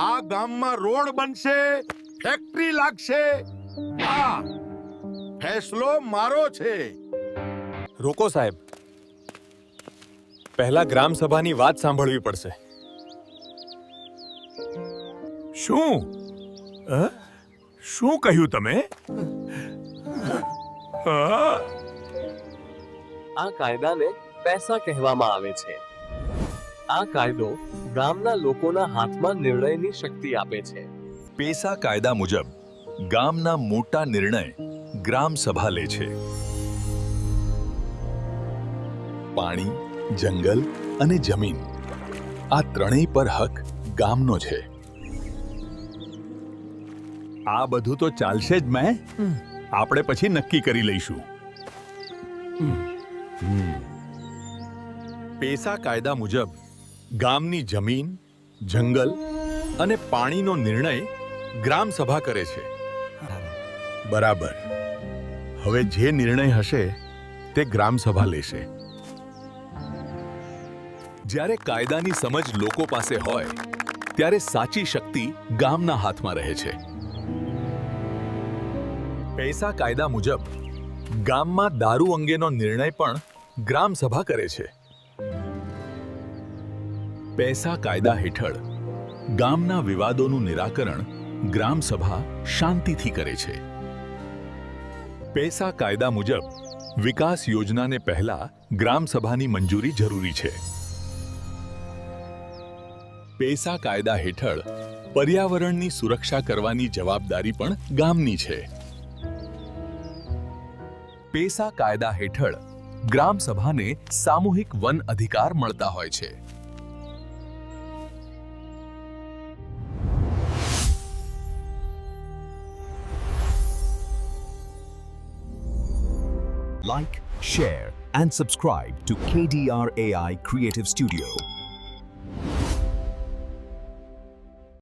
આ ગામમાં રોડ બનશે, ફેક્ટરી લાગશે. આ ફેસલો મારો છે. રોકો સાહેબ, પહેલા ગ્રામ સભાની વાત સાંભળવી પડશે. શું શું કહ્યું તમે? આ કાયદાને પૈસા કહેવામાં આવે છે. આ કાયદો ગામના લોકોના હાથમાં નિર્ણયની શક્તિ આપે છે. પેસા કાયદા મુજબ ગામના મોટા નિર્ણય ગ્રામ સભા લે છે. પાણી, જંગલ અને જમીન આ ત્રણેય પર હક ગામનો છે. આ બધું તો ચાલશે જ. આપણે પછી નક્કી કરી લઈશું. પેસા કાયદા મુજબ ગામની જમીન, જંગલ અને પાણીનો નિર્ણય ગ્રામ સભા કરે છે. બરાબર. હવે જે નિર્ણય હશે તે ગ્રામ સભા લેશે. જ્યારે કાયદાની સમજ લોકો પાસે હોય ત્યારે સાચી શક્તિ ગામના હાથમાં રહે છે. પૈસા કાયદા મુજબ ગામમાં દારૂ અંગેનો નિર્ણય પણ ગ્રામ સભા કરે છે. પૈસા કાયદા હેઠળ ગામના વિવાદોનું નિરાકરણ ગ્રામ સભા શાંતિથી કરે છે. પૈસા કાયદા મુજબ વિકાસ યોજનાને પહેલા ગ્રામ સભાની મંજૂરી જરૂરી છે. પૈસા કાયદા હેઠળ પર્યાવરણની સુરક્ષા કરવાની જવાબદારી પણ ગામની છે. પૈસા કાયદા હેઠળ ગ્રામ સભાને સામૂહિક વન અધિકાર મળતા હોય છે. Like, share, and subscribe to KDR AI Creative Studio.